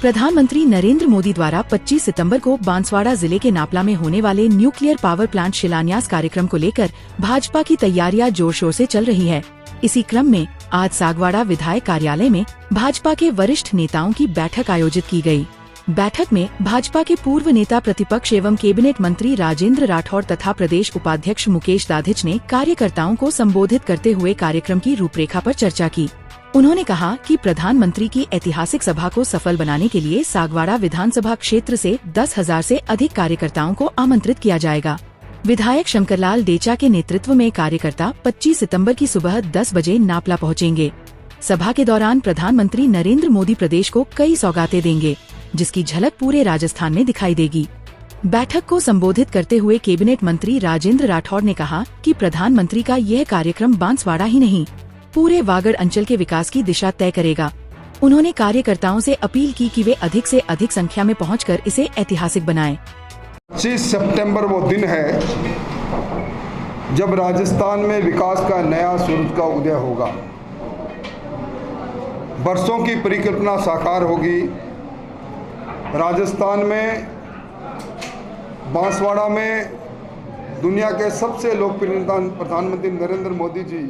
प्रधानमंत्री नरेंद्र मोदी द्वारा 25 सितंबर को बांसवाड़ा जिले के नापला में होने वाले न्यूक्लियर पावर प्लांट शिलान्यास कार्यक्रम को लेकर भाजपा की तैयारियां जोर शोर से चल रही है। इसी क्रम में आज सागवाड़ा विधायक कार्यालय में भाजपा के वरिष्ठ नेताओं की बैठक आयोजित की गई। बैठक में भाजपा के पूर्व नेता प्रतिपक्ष एवं कैबिनेट मंत्री राजेंद्र राठौड़ तथा प्रदेश उपाध्यक्ष मुकेश दाधिच ने कार्यकर्ताओं को संबोधित करते हुए कार्यक्रम की रूपरेखा पर चर्चा की। उन्होंने कहा कि प्रधानमंत्री की ऐतिहासिक सभा को सफल बनाने के लिए सागवाड़ा विधानसभा क्षेत्र से 10,000 से अधिक कार्यकर्ताओं को आमंत्रित किया जाएगा। विधायक शंकरलाल डेचा के नेतृत्व में कार्यकर्ता 25 सितंबर की सुबह 10 बजे नापला पहुंचेंगे। सभा के दौरान प्रधानमंत्री नरेंद्र मोदी प्रदेश को कई सौगातें देंगे, जिसकी झलक पूरे राजस्थान में दिखाई देगी। बैठक को संबोधित करते हुए कैबिनेट मंत्री राजेंद्र राठौड़ ने कहा कि प्रधानमंत्री का यह कार्यक्रम बांसवाड़ा ही नहीं, पूरे वागड़ अंचल के विकास की दिशा तय करेगा। उन्होंने कार्यकर्ताओं से अपील की कि वे अधिक से अधिक संख्या में पहुंचकर इसे ऐतिहासिक बनाएं। 25 सितंबर वो दिन है जब राजस्थान में विकास का नया सूरज का उदय होगा। बरसों की परिकल्पना साकार होगी। राजस्थान में बांसवाड़ा में दुनिया के सबसे लोकप्रिय प्रधानमंत्री नरेंद्र मोदी जी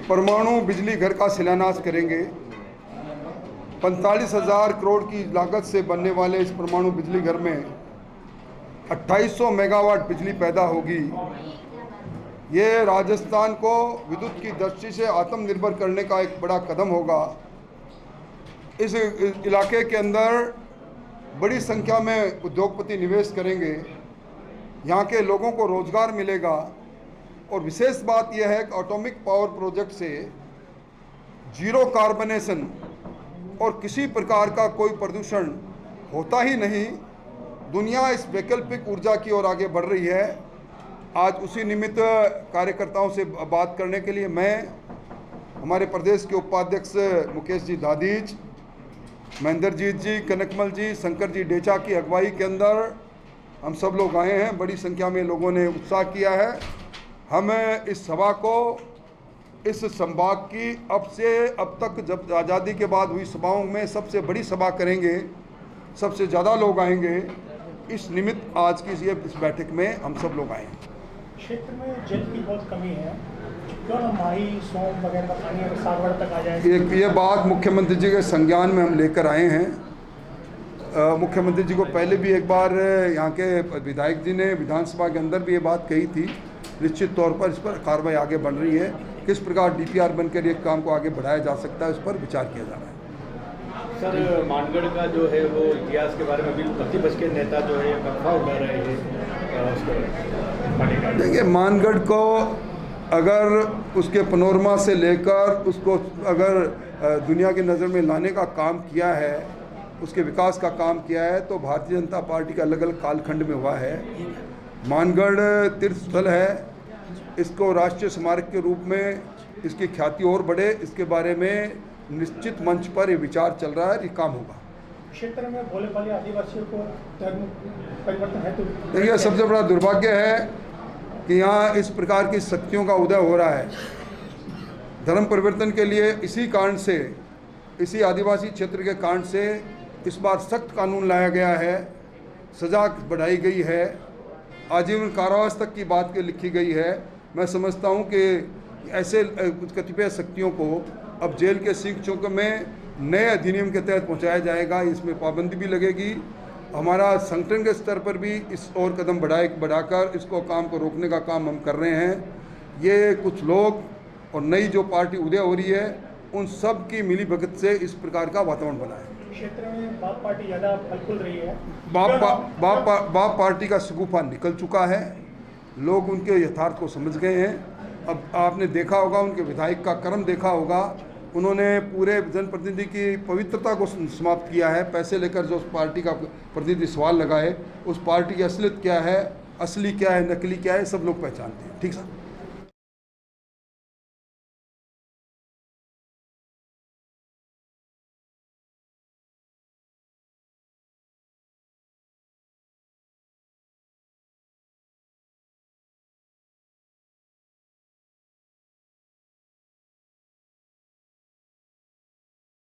परमाणु बिजली घर का शिलान्यास करेंगे। 45,000 करोड़ की लागत से बनने वाले इस परमाणु बिजली घर में 2800 मेगावाट बिजली पैदा होगी। ये राजस्थान को विद्युत की दृष्टि से आत्मनिर्भर करने का एक बड़ा कदम होगा। इस इलाके के अंदर बड़ी संख्या में उद्योगपति निवेश करेंगे। यहाँ के लोगों को रोजगार मिलेगा और विशेष बात यह है कि एटॉमिक पावर प्रोजेक्ट से जीरो कार्बनेशन और किसी प्रकार का कोई प्रदूषण होता ही नहीं। दुनिया इस वैकल्पिक ऊर्जा की ओर आगे बढ़ रही है। आज उसी निमित्त कार्यकर्ताओं से बात करने के लिए मैं, हमारे प्रदेश के उपाध्यक्ष मुकेश जी दाधिच, महेंद्रजीत जी, कनकमल जी, शंकर जी डेचा की अगुवाई के अंदर हम सब लोग आए हैं। बड़ी संख्या में लोगों ने उत्साह किया है। हम इस सभा को, इस संभाग की अब तक जब आज़ादी के बाद हुई सभाओं में सबसे बड़ी सभा करेंगे। सबसे ज़्यादा लोग आएंगे। इस निमित्त आज की इस बैठक में हम सब लोग आए हैं। क्षेत्र में जल की बहुत कमी है, क्यों ना माही, सोम वगैरह का पानी सागवाड़ा तक आ जाए। ये बात मुख्यमंत्री जी के संज्ञान में हम लेकर आए हैं। मुख्यमंत्री जी को पहले भी एक बार यहाँ के विधायक जी ने विधानसभा के अंदर भी ये बात कही थी। निश्चित तौर पर इस पर कार्रवाई आगे बढ़ रही है। किस प्रकार डीपीआर बनकर एक काम को आगे बढ़ाया जा सकता है, उस पर विचार किया जा रहा है। सर, मानगढ़ का जो है वो इतिहास के बारे में भी प्रतिपक्ष के नेता जो है अफवाह उड़ा रहे हैं। देखिए, मानगढ़ को अगर उसके पनोरमा से लेकर उसको अगर दुनिया की नज़र में लाने का काम किया है, उसके विकास का काम किया है, तो भारतीय जनता पार्टी का अलग अलग कालखंड में हुआ है। मानगढ़ तीर्थ स्थल है। इसको राष्ट्रीय स्मारक के रूप में इसकी ख्याति और बढ़े, इसके बारे में निश्चित मंच पर ये विचार चल रहा है। ये काम होगा। क्षेत्र में भोले भाले आदिवासियों को धर्म परिवर्तन है तो देखिए, सबसे बड़ा दुर्भाग्य है कि यहाँ इस प्रकार की शक्तियों का उदय हो रहा है। धर्म परिवर्तन के लिए इसी कारण से, इसी आदिवासी क्षेत्र के कारण से इस बार सख्त कानून लाया गया है। सजा बढ़ाई गई है। आजीवन कारावास तक की बात लिखी गई है। मैं समझता हूँ कि ऐसे कुछ कतिपय शक्तियों को अब जेल के सीख चौक में नए अधिनियम के तहत पहुँचाया जाएगा। इसमें पाबंदी भी लगेगी। हमारा संगठन के स्तर पर भी इस और कदम बढ़ाकर इसको काम को रोकने का काम हम कर रहे हैं। ये कुछ लोग और नई जो पार्टी उदय हो रही है, उन सब की मिली भगत से इस प्रकार का वातावरण बना है। क्षेत्र में बाप पार्टी ज़्यादा फल रही है। बाप पार्टी का शगुफा निकल चुका है। लोग उनके यथार्थ को समझ गए हैं। अब आपने देखा होगा, उनके विधायक का कर्म देखा होगा। उन्होंने पूरे जनप्रतिनिधि की पवित्रता को समाप्त किया है। पैसे लेकर जो उस पार्टी का प्रतिनिधि सवाल लगाए, उस पार्टी की असलियत क्या है, असली क्या है, नकली क्या है, सब लोग पहचानते हैं। ठीक सर।